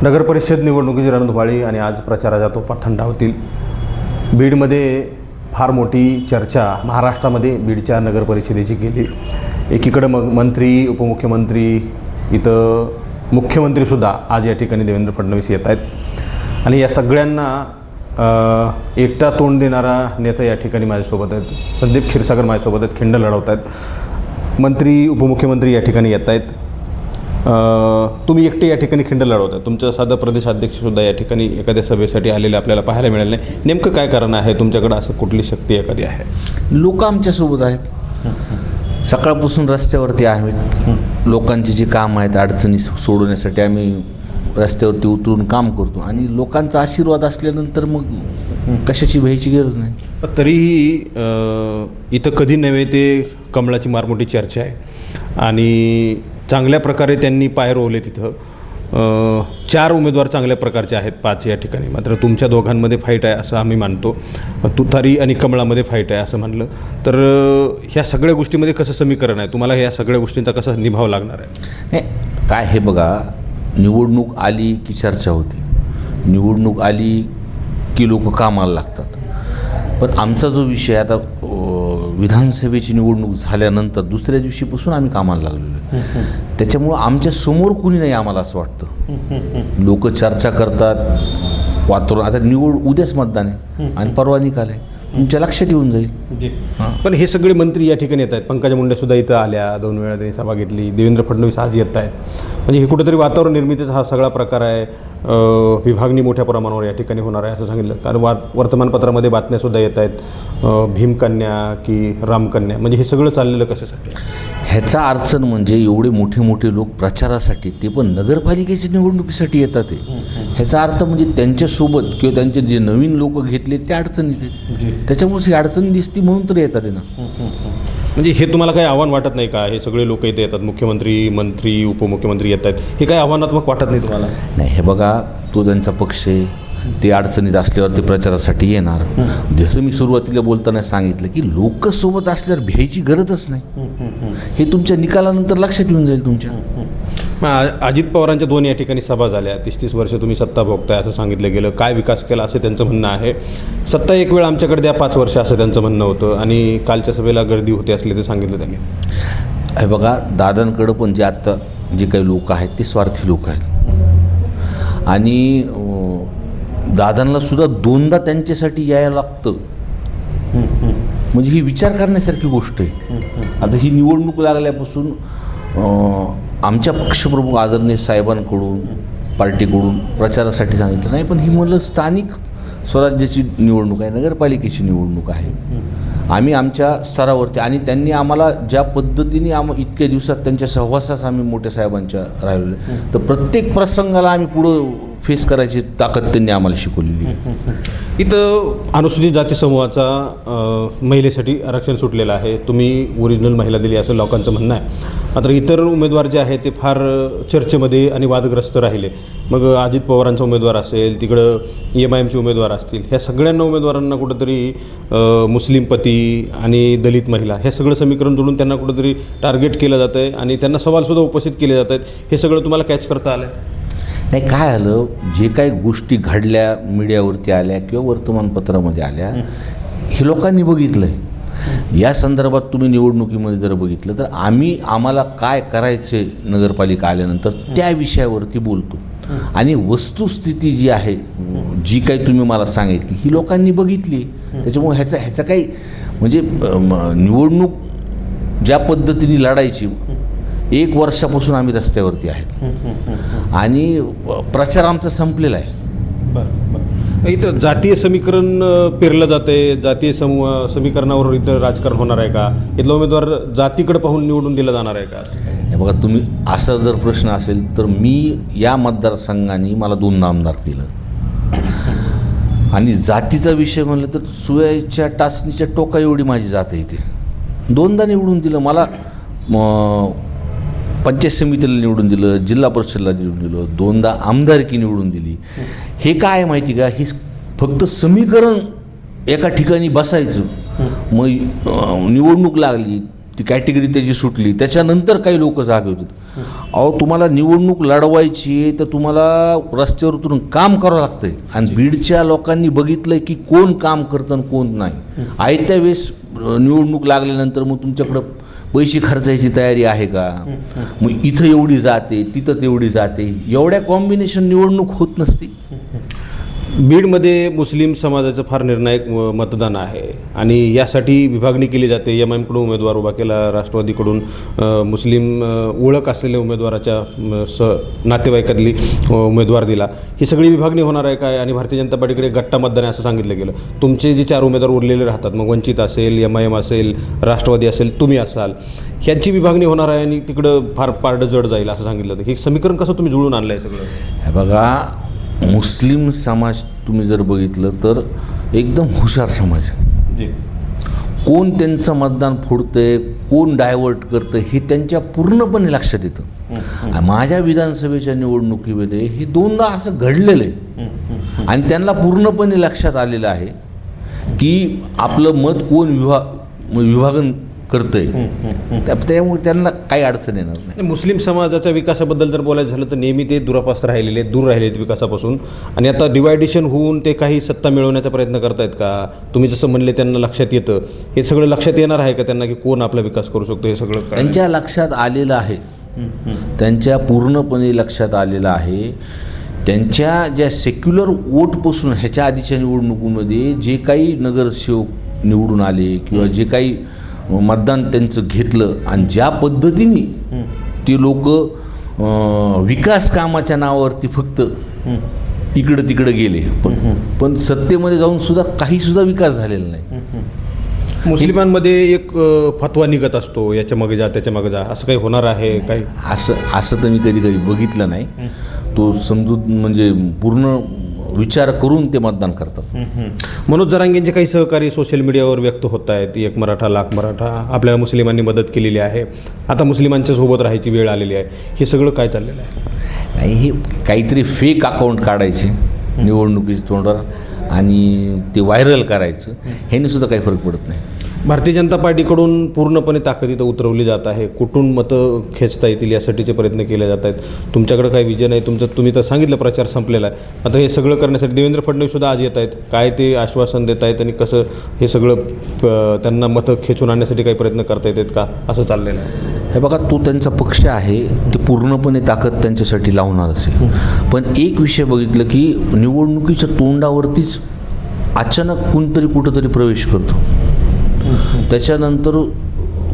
नगर परिषद निवडणुकीची रणधुमाळी आणि आज प्रचाराच्या तोफा थंडावतील. बीडमध्ये फार मोठी चर्चा महाराष्ट्रामध्ये बीडच्या नगर परिषदेची केली. एकीकडे मंत्री, उपमुख्यमंत्री, इथं मुख्यमंत्रीसुद्धा आज या ठिकाणी देवेंद्र फडणवीस येत आहेत आणि या सगळ्यांना एकटा तोंड देणारा नेता या ठिकाणी माझ्यासोबत आहेत. संदीप क्षीरसागर माझ्यासोबत आहेत, खिंड लढवत आहेत. मंत्री, उपमुख्यमंत्री या ठिकाणी येत आहेत. तुम्ही एकटे या ठिकाणी खिंड लढवता. तुमचं साधं प्रदेशाध्यक्षसुद्धा या ठिकाणी एखाद्या सभेसाठी आलेले आपल्याला पाहायला मिळालं नाही. नेमकं काय कारण आहे? तुमच्याकडं असं कुठली शक्ती एखादी आहे? लोक आमच्यासोबत आहेत. सकाळपासून रस्त्यावरती आहेत. लोकांची जी कामं आहेत, अडचणी सोडवण्यासाठी आम्ही रस्त्यावरती उतरून काम करतो आणि लोकांचा आशीर्वाद असल्यानंतर मग कशाची भ्यायची गरज नाही. तरीही इथं कधी नव्हे ते कमळाची मारमोठी चर्चा आहे आणि चांगल्या प्रकारे त्यांनी पाय रोवले. तिथं 4 उमेदवार चांगल्या प्रकारचे आहेत, 5 या ठिकाणी. मात्र तुमच्या दोघांमध्ये फाईट आहे असं आम्ही मानतो. तुतारी आणि कमळामध्ये फाईट आहे असं म्हणलं तर ह्या सगळ्या गोष्टीमध्ये कसं समीकरण आहे? तुम्हाला ह्या सगळ्या गोष्टींचा कसा निभाव लागणार आहे? नाही काय, हे बघा, निवडणूक आली की चर्चा होती, निवडणूक आली की लोक कामाला लागतात. पण आमचा जो विषय आता विधानसभेची निवडणूक झाल्यानंतर दुसऱ्या दिवशीपासून आम्ही कामाला लागलेलो आहे. त्याच्यामुळं आमच्या समोर कुणी नाही आम्हाला असं वाटतं. लोक चर्चा करतात, वातावरण. आता उद्याच मतदान आहे आणि परवा निकाल आहे, तुमच्या लक्षात येऊन जाईल. पण हे सगळे मंत्री या ठिकाणी येत आहेत. पंकजा मुंडेसुद्धा इथं आल्या, 2 वेळा त्यांनी सभा घेतली. देवेंद्र फडणवीस आज येत आहेत. म्हणजे हे कुठेतरी वातावरण निर्मितीचा हा सगळा प्रकार आहे. विभागणी मोठ्या प्रमाणावर या ठिकाणी होणार आहे असं सांगितलं. कारण वर्तमानपत्रामध्ये बातम्यासुद्धा येत आहेत, भीमकन्या की रामकन्या. म्हणजे हे सगळं चाललेलं कशासाठी? ह्याचा अडचण म्हणजे एवढे मोठे लोक प्रचारासाठी, ते पण नगरपालिकेच्या निवडणुकीसाठी येतात. ते ह्याचा अर्थ म्हणजे त्यांच्यासोबत किंवा त्यांचे जे नवीन लोक घेतले ते अडचणीत आहेत. त्याच्यामुळे ही अडचण दिसती म्हणून तर येतात ना. म्हणजे हे तुम्हाला काही आव्हान वाटत नाही का? हे सगळे लोक इथे येतात, मुख्यमंत्री, मंत्री, उपमुख्यमंत्री येत आहेत, हे काही आव्हानात्मक वाटत नाही तुम्हाला? नाही, हे बघा, तो त्यांचा पक्ष आहे, ते अडचणीत असल्यावर ते प्रचारासाठी येणार. जसं मी सुरुवातीला बोलताना सांगितलं की लोक सोबत असल्यावर भ्यायची गरजच नाही. हे तुमच्या निकालानंतर लक्षात येऊन जाईल तुमच्या. अजित पवारांच्या 2 या ठिकाणी सभा झाल्या. 30 वर्ष तुम्ही सत्ता भोगताय असं सांगितलं गेलं. काय विकास केला असं त्यांचं म्हणणं आहे. सत्ता एक वेळ आमच्याकडे द्या, 5 वर्ष असं त्यांचं म्हणणं होतं आणि कालच्या सभेला गर्दी होते असले ते सांगितलं त्यांनी. हे बघा, दादांकडं पण जे आत्ता जे काही लोक आहेत ते स्वार्थी लोक आहेत आणि दादांना सुद्धा 2दा त्यांच्यासाठी यायला लागतं. म्हणजे ही विचार करण्यासारखी गोष्ट आहे. आता ही निवडणूक लागल्यापासून आमच्या पक्षप्रमुख आदरणीय साहेबांकडून, पार्टीकडून प्रचारासाठी सांगितलं नाही, पण ही म्हणलं स्थानिक स्वराज्याची निवडणूक आहे, नगरपालिकेची निवडणूक आहे. आम्ही आमच्या स्तरावरती आणि त्यांनी आम्हाला ज्या पद्धतीने इतक्या दिवसात त्यांच्या सहवासास आम्ही मोठ्या साहेबांच्या राहिलेलो, तर प्रत्येक प्रसंगाला आम्ही पुढं फेस करायची ताकद त्यांनी आम्हाला शिकवलेली आहे. इथं अनुसूचित जाती समूहाचा महिलेसाठी आरक्षण सुटलेलं आहे. तुम्ही ओरिजिनल महिला दिली असं लोकांचं म्हणणं आहे. मात्र इतर उमेदवार जे आहे ते फार चर्चेमध्ये आणि वादग्रस्त राहिले. मग अजित पवारांचा उमेदवार असेल, तिकडं MIMचे उमेदवार असतील, ह्या सगळ्यांना उमेदवारांना कुठंतरी मुस्लिम पती आणि दलित महिला हे सगळं समीकरण जोडून त्यांना कुठंतरी टार्गेट केलं जातं आहे आणि त्यांना सवालसुद्धा उपस्थित केले जात आहेत. हे सगळं तुम्हाला कॅच करता आलं आहे? नाही, काय आलं, जे काही गोष्टी घडल्या, मीडियावरती आल्या किंवा वर्तमानपत्रामध्ये आल्या, हे लोकांनी बघितलं आहे. या संदर्भात तुम्ही निवडणुकीमध्ये जर बघितलं तर आम्हाला काय करायचं आहे नगरपालिका आल्यानंतर त्या विषयावरती बोलतो आणि वस्तुस्थिती जी आहे, जी काही तुम्ही मला सांगितली, ही लोकांनी बघितली. त्याच्यामुळे ह्याचा काही म्हणजे निवडणूक ज्या पद्धतीने लढायची, 1 वर्षापासून आम्ही रस्त्यावरती आहेत आणि प्रचार आमचा संपलेला आहे. बरं. इथं जातीय समीकरण पेरलं जाते, जातीय समीकरणावर इथं राजकारण होणार आहे का? इथला उमेदवार जातीकडे पाहून निवडून दिला जाणार आहे का? हे बघा, तुम्ही असा जर प्रश्न असेल तर मी या मतदारसंघाने मला 2दा आमदार केलं आणि जातीचा विषय म्हणलं तर सुयाच्या टाचणीच्या टोका एवढी माझी जात आहे. इथे 2दा निवडून दिलं मला. पंचायत समितीला निवडून दिलं, जिल्हा परिषदला निवडून दिलं, 2दा आमदारकी निवडून दिली. हे काय माहिती का, हे फक्त समीकरण एका ठिकाणी बसायचं, मग निवडणूक लागली ती कॅटेगरी त्याची सुटली, त्याच्यानंतर काही लोक जागे होतात. अहो तुम्हाला निवडणूक लढवायची तर तुम्हाला रस्त्यावर उतरून काम करावं लागतंय. आणि बीडच्या लोकांनी बघितलंय की कोण काम करतं आणि कोण नाही. आयत्या वेळेस निवडणूक लागल्यानंतर मग तुमच्याकडं पैसे खर्चायची तयारी आहे का? मग इथं एवढी जाते, तिथं तेवढी जाते, एवढ्या कॉम्बिनेशन निवडणूक होत नसते. बीडमध्ये मुस्लिम समाजाचं फार निर्णायक मतदान आहे आणि यासाठी विभागणी केली जाते. एमआयएमकडून उमेदवार उभा केला, राष्ट्रवादीकडून मुस्लिम ओळख असलेल्या उमेदवाराच्या नातेवाईकातली उमेदवार दिला. ही सगळी विभागणी होणार आहे काय? आणि भारतीय जनता पार्टीकडे गट्टा मतदान आहे असं सांगितलं गेलं. तुमचे जे 4 उमेदवार उरलेले राहतात, मग वंचित असेल, एमआयएम असेल, राष्ट्रवादी असेल, तुम्ही असाल, ह्यांची विभागणी होणार आहे आणि तिकडं फार पारडं जड जाईल असं सांगितलं होतं. हे समीकरण कसं तुम्ही जुळून आणलं आहे सगळं? हे बघा, मुस्लिम समाज तुम्ही जर बघितलं तर एकदम हुशार समाज आहे. कोण त्यांचं मतदान फोडतंय, कोण डायव्हर्ट करतं हे त्यांच्या पूर्णपणे लक्षात येतं. माझ्या विधानसभेच्या निवडणुकीमध्ये हे 2दा असं घडलेलं आहे आणि त्यांना पूर्णपणे लक्षात आलेलं आहे की आपलं मत कोण विभागन करतंय. त्यामुळे त्यांना काही अडचण येणार नाही. मुस्लिम समाजाच्या विकासाबद्दल जर बोलायचं झालं तर नेहमी ते दूर राहिलेले आहेत विकासापासून. आणि आता डिवायडेशन होऊन ते काही सत्ता मिळवण्याचा प्रयत्न करतायत का? तुम्ही जसं म्हणले त्यांना लक्षात येतं, हे सगळं लक्षात येणार आहे का त्यांना की कोण आपला विकास करू शकतो? हे सगळं त्यांच्या लक्षात आलेलं आहे, त्यांच्या पूर्णपणे लक्षात आलेलं आहे. त्यांच्या ज्या सेक्युलर वोटपासून ह्याच्या आधीच्या निवडणुकीमध्ये जे काही नगरसेवक निवडून आले किंवा जे काही मतदान त्यांचं घेतलं आणि ज्या पद्धतीने ते लोक विकास कामाच्या नावावरती फक्त इकडं तिकडं गेले, पण सत्तेमध्ये जाऊन सुद्धा काहीसुद्धा विकास झालेला नाही. मुस्लिमांमध्ये एक फतवा निघत असतो, याच्या मागे जा त्याच्या मागे जा, असं काही होणार आहे काही? असं तर मी कधी बघितलं नाही. तो समजून म्हणजे पूर्ण विचार करून ते मतदान करतात. मनोज जरांगेंचे काही सहकारी सोशल मीडियावर व्यक्त होत आहेत. एक मराठा लाख मराठा, आपल्याला मुस्लिमांनी मदत केलेली आहे, आता मुस्लिमांच्या सोबत राहायची वेळ आलेली आहे. हे सगळं काय चाललेलं आहे? नाही, हे काहीतरी फेक अकाउंट काढायचे निवडणुकीच्या तोंडावर आणि ते व्हायरल करायचं, ह्याने सुद्धा काही फरक पडत नाही. भारतीय जनता पार्टीकडून पूर्णपणे ताकद इथं उतरवली जात आहे. कुठून मतं खेचता येतील यासाठीचे प्रयत्न केले जात आहेत. तुमच्याकडे काय विजन आहे तुमचं? तुम्ही तर सांगितलं प्रचार संपलेला आहे. आता हे सगळं करण्यासाठी देवेंद्र फडणवीससुद्धा आज येत आहेत. काय ते आश्वासन देत आहेत आणि कसं हे सगळं त्यांना मतं खेचून आणण्यासाठी काही प्रयत्न करता येतात का, असं चाललेलं आहे? हे बघा, तो त्यांचा पक्ष आहे, ते पूर्णपणे ताकद त्यांच्यासाठी लावणारच आहे. पण एक विषय बघितलं की निवडणुकीच्या तोंडावरतीच अचानक कोणतरी कुठंतरी प्रवेश करतो. त्याच्यानंतर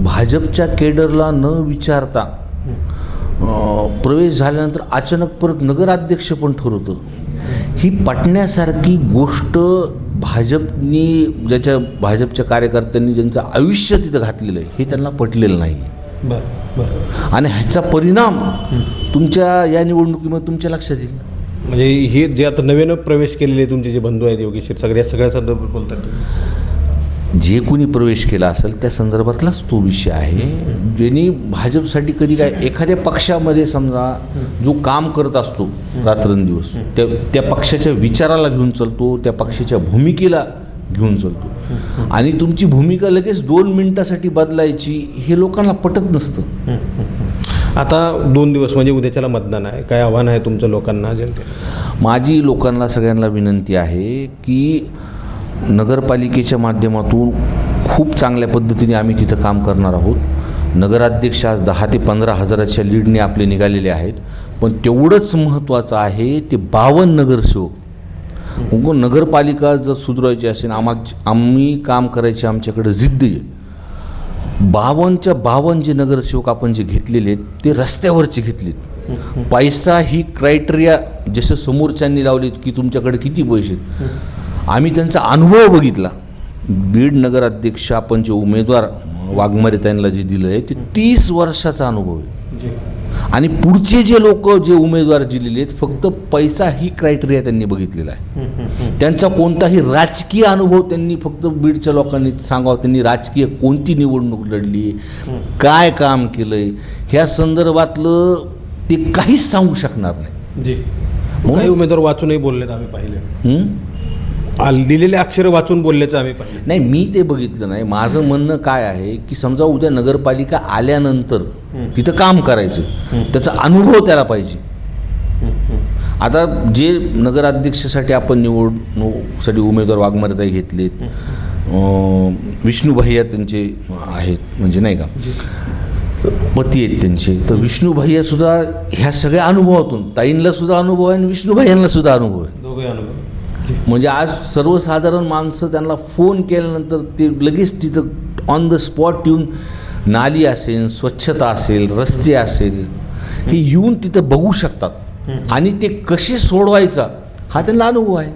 भाजपच्या केडरला न विचारता प्रवेश झाल्यानंतर अचानक परत नगराध्यक्ष पण ठरवतं. ही पटण्यासारखी गोष्ट भाजपच्या कार्यकर्त्यांनी ज्यांचं आयुष्य तिथं घातलेलं आहे हे त्यांना पटलेलं नाही. आणि ह्याचा परिणाम तुमच्या या निवडणुकीमध्ये तुमच्या लक्षात येईल. म्हणजे हे जे आता नव्यानं प्रवेश केलेले तुमचे जे बंधू आहेत योगेश क्षीरसागर, या सगळ्या संदर्भात बोलतात. जे कोणी प्रवेश केला असेल त्या संदर्भातलाच तो विषय आहे. ज्यांनी भाजपसाठी कधी काय एखाद्या पक्षामध्ये समजा जो काम करत असतो रात्रंदिवस, त्या पक्षाच्या विचाराला घेऊन चालतो, त्या पक्षाच्या भूमिकेला घेऊन चालतो आणि तुमची भूमिका लगेच 2 मिनिटासाठी बदलायची हे लोकांना पटत नसतं. आता 2 दिवस म्हणजे उद्याच्याला मतदान आहे, काय आव्हान आहे तुमचं लोकांना, जनतेला? माझी लोकांना सगळ्यांना विनंती आहे की नगरपालिकेच्या माध्यमातून खूप चांगल्या पद्धतीने आम्ही तिथं काम करणार आहोत. नगराध्यक्ष आज 10 ते 15 हजाराच्या लीडने आपले निघालेले आहेत. पण तेवढंच महत्त्वाचं आहे ते 52 नगरसेवक. नगरपालिका जर सुधारायची असेल, आम्ही काम करायचे, आमच्याकडे जिद्द आहे. 52च्या 52 जे नगरसेवक आपण जे घेतलेले आहेत ते रस्त्यावरचे घेतलेत. पैसा ही क्रायटेरिया जसं समोरच्यांनी लावलीत की तुमच्याकडे किती पैसे आहेत, आम्ही त्यांचा अनुभव बघितला. बीड नगराध्यक्ष आपण जे उमेदवार वाघमारे त्यांना जे दिलं आहे ते 30 वर्षाचा अनुभव आहे. आणि पुढचे जे लोक जे उमेदवार दिलेले आहेत फक्त पैसा ही क्रायटेरिया त्यांनी बघितलेला आहे. त्यांचा कोणताही राजकीय अनुभव त्यांनी फक्त बीडच्या लोकांनी सांगावं, त्यांनी राजकीय कोणती निवडणूक लढली, काय काम केलंय, ह्या संदर्भातलं ते काहीच सांगू शकणार नाही. काही उमेदवार वाचूनही बोललेत, आम्ही पाहिले. दिलेले अक्षर वाचून बोलल्याचं आम्ही पाहिलं. नाही, मी ते बघितलं नाही. माझं म्हणणं काय आहे की समजा उद्या नगरपालिका आल्यानंतर तिथं काम करायचं, त्याचा अनुभव त्याला पाहिजे. आता जे नगराध्यक्षासाठी आपण निवडणूकसाठी उमेदवार वाघमारेताई घेतलेत, विष्णू भैया त्यांचे आहेत, म्हणजे नाही का पती आहेत त्यांचे, तर विष्णू भैयासुद्धा ह्या सगळ्या अनुभवातून, ताईंना सुद्धा अनुभव आहे आणि विष्णू भैयांना सुद्धा अनुभव आहे. दोघे अनुभव. म्हणजे आज सर्वसाधारण माणसं त्यांना फोन केल्यानंतर ते लगेच तिथं ऑन द स्पॉट येऊन नाली असेल, स्वच्छता असेल, रस्ते असेल, हे येऊन तिथं बघू शकतात आणि ते कसे सोडवायचा हा त्यांना अनुभव आहे.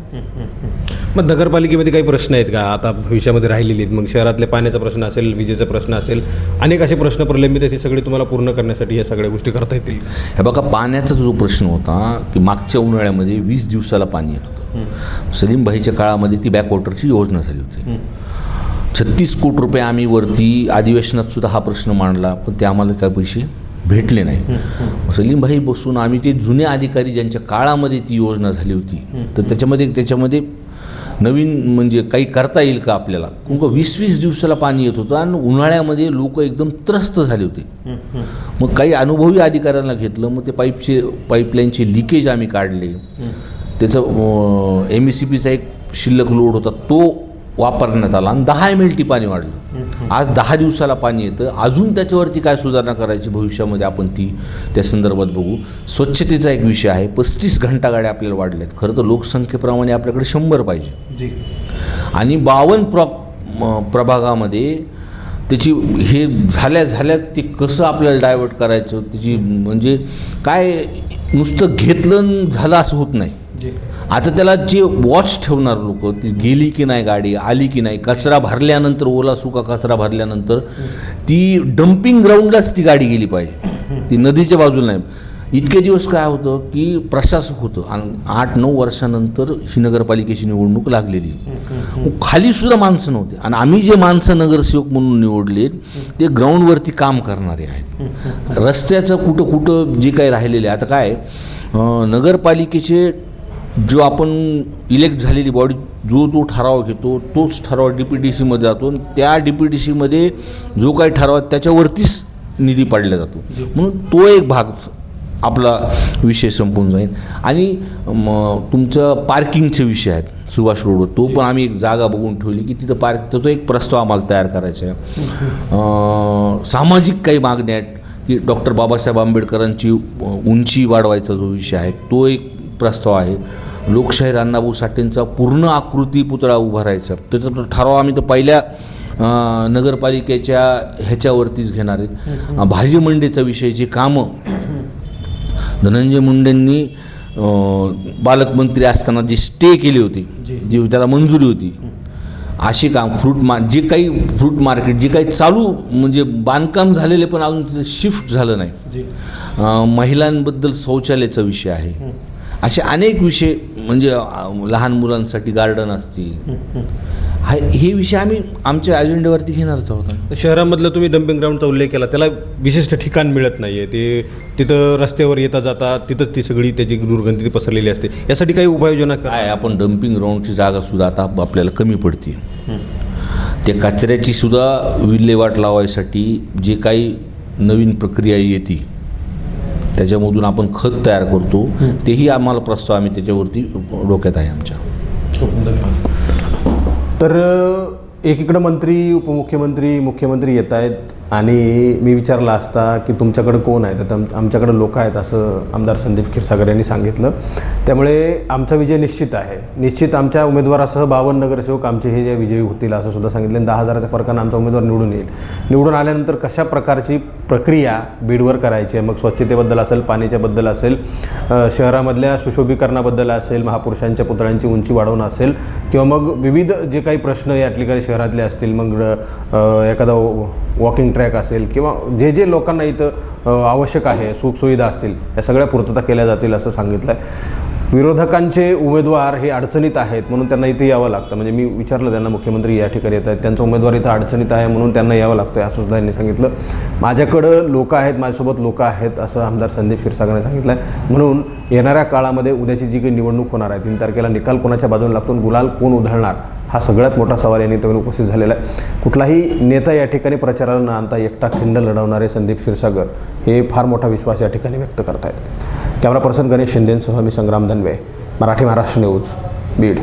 मग नगरपालिकेमध्ये काही प्रश्न आहेत का आता भविष्यामध्ये राहिलेले आहेत? मग शहरातल्या पाण्याचा प्रश्न असेल, विजेचा प्रश्न असेल, अनेक असे प्रश्न प्रलंबित आहेत, ते सगळे तुम्हाला पूर्ण करण्यासाठी या सगळ्या गोष्टी करता येतील. हे बघा, पाण्याचा जो प्रश्न होता की मागच्या उन्हाळ्यामध्ये 20 दिवसाला पाणी येत होतं. सलीम भाईच्या काळामध्ये ती बॅकवॉटरची योजना झाली होती. 36 कोटी रुपये आम्ही वरती अधिवेशनात सुद्धा हा प्रश्न मांडला, पण ते आम्हाला काय पैसे भेटले नाही. सलीम भाई बसून आम्ही ते जुने अधिकारी ज्यांच्या काळामध्ये ती योजना झाली होती, तर त्याच्यामध्ये नवीन म्हणजे काही करता येईल का आपल्याला. 20-20 दिवसाला पाणी येत होतं आणि उन्हाळ्यामध्ये लोक एकदम त्रस्त झाले होते. मग काही अनुभवी अधिकाऱ्यांना घेतलं, मग ते पाईपलाईनचे लिकेज आम्ही काढले. त्याचं MECPचा एक शिल्लक लोड होता, तो वापरण्यात आला आणि 10 MLT पाणी वाढलं. आज 10 दिवसाला पाणी येतं. अजून त्याच्यावरती काय सुधारणा करायची भविष्यामध्ये आपण त्या संदर्भात बघू. स्वच्छतेचा एक विषय आहे. 35 घंटा गाड्या आपल्याला वाढल्या आहेत. खरं तर लोकसंख्येप्रमाणे आपल्याकडे 100 पाहिजे आणि 52 प्रभागामध्ये त्याची हे झाल्या ते कसं आपल्याला डायव्हर्ट करायचं, त्याची म्हणजे काय नुसतं घेतलं झालं असं होत नाही. आता त्याला जे वॉच ठेवणार लोक, ती गेली की नाही गाडी, आली की नाही, कचरा भरल्यानंतर, ओला सुका कचरा भरल्यानंतर ती डम्पिंग ग्राउंडलाच ती गाडी गेली पाहिजे, ती नदीच्या बाजूला नाही. इतके दिवस काय होतं की प्रशासक होतं आणि 8-9 वर्षानंतर ही नगरपालिकेची निवडणूक लागलेली, खालीसुद्धा माणसं नव्हते आणि आम्ही जे माणसं नगरसेवक म्हणून निवडले ते ग्राउंडवरती काम करणारे आहेत. रस्त्याचं कुठं जे काही राहिलेले आता काय नगरपालिकेचे जो आपण इलेक्ट झालेली बॉडी जो ठराव घेतो तोच ठराव DPTCमध्ये जातो आणि त्या DPTCमध्ये जो काही ठराव त्याच्यावरतीच निधी पाडला जातो. म्हणून तो एक भाग आपला विषय संपून जाईल. आणि तुमचं पार्किंगचे विषय आहेत सुभाष रोडवर, तो पण आम्ही एक जागा बघून ठेवली की तिथं पार्कचा तो एक प्रस्ताव आम्हाला तयार करायचा आहे. सामाजिक काही मागण्या आहेत की डॉक्टर बाबासाहेब आंबेडकरांची उंची वाढवायचा जो विषय आहे तो एक प्रस्ताव आहे. लोकशाहीर अण्णाभाऊ साठेंचा पूर्ण आकृती पुतळा उभारायचा, त्याचा ठराव आम्ही तर पहिल्या नगरपालिकेच्या ह्याच्यावरतीच घेणार आहेत. भाजी मंडईचा विषय, जे कामं धनंजय मुंडेंनी पालकमंत्री असताना जी स्टे केली होती, जी त्याला मंजुरी होती, अशी काम जे काही फ्रूट मार्केट जे काही चालू म्हणजे बांधकाम झालेले पण अजून तिथे शिफ्ट झालं नाही. महिलांबद्दल शौचालयाचा विषय आहे. असे अनेक विषय, म्हणजे लहान मुलांसाठी गार्डन असतील, हे विषय आम्ही आमच्या अजेंड्यावरती घेणारच आहोत. शहरामधलं तुम्ही डम्पिंग ग्राउंडचा उल्लेख केला, त्याला विशिष्ट ठिकाण मिळत नाही आहे, ते तिथं रस्त्यावर येता जाता तिथंच ती सगळी त्याची दुर्गंधी पसरलेली असते. यासाठी काही उपाययोजना काय आपण डम्पिंग ग्राउंडची जागासुद्धा आता आपल्याला कमी पडते. त्या कचऱ्याची सुद्धा विल्हेवाट लावायसाठी जे काही नवीन प्रक्रिया येते त्याच्यामधून आपण खत तयार करतो, तेही आम्हाला प्रस्ताव आम्ही त्याच्यावरती डोक्यात आहे आमच्या. तर एकीकडं मंत्री, उपमुख्यमंत्री, मुख्यमंत्री येत आहेत आणि मी विचारलं असता की तुमच्याकडं कोण आहे, तर आमच्याकडं लोक आहेत असं आमदार संदीप क्षीरसागर यांनी सांगितलं. त्यामुळे आमचा विजय निश्चित आहे. निश्चित आमच्या उमेदवारासह 52 नगरसेवक आमचे हे जे विजयी होतील असं सुद्धा सांगितलं. 10,000च्या फरकानं आमचा उमेदवार निवडून येईल. निवडून आल्यानंतर कशा प्रकारची प्रक्रिया बीडवर करायची आहे, मग स्वच्छतेबद्दल असेल, पाण्याच्याबद्दल असेल, शहरामधल्या सुशोभीकरणाबद्दल असेल, महापुरुषांच्या पुतळ्यांची उंची वाढवणं असेल, किंवा मग विविध जे काही प्रश्न या ठिकाणी शहरातले असतील, मग एखादा वॉकिंग ट्रॅक असेल किंवा जे जे लोकांना इथं आवश्यक आहे, सुखसुविधा असतील, या सगळ्या पूर्तता केल्या जातील असं सांगितलं आहे. विरोधकांचे उमेदवार हे अडचणीत आहेत म्हणून त्यांना इथे यावं लागतं. म्हणजे मी विचारलं त्यांना, मुख्यमंत्री या ठिकाणी येत आहेत, त्यांचा उमेदवार इथं अडचणीत आहे म्हणून त्यांना यावं लागतं असं सुद्धा यांनी सांगितलं. माझ्याकडं लोक आहेत, माझ्यासोबत लोक आहेत असं आमदार संदीप क्षीरसागरने सांगितलं आहे. म्हणून येणाऱ्या काळामध्ये उद्याची जी काही निवडणूक होणार आहे 3 तारखेला निकाल कोणाच्या बाजूने लागतो, गुलाल कोण उधळणार, हा सगळ्यात मोठा सवाल यांनी त्यावेळी उपस्थित झालेला आहे. कुठलाही नेता या ठिकाणी प्रचाराला न आणता एकटा खिंड लढवणारे संदीप क्षीरसागर हे फार मोठा विश्वास या ठिकाणी व्यक्त करत आहेत. कॅमेरा पर्सन गणेश शिंदेंसह मी संग्राम धनवे, मराठी महाराष्ट्र न्यूज, बीड.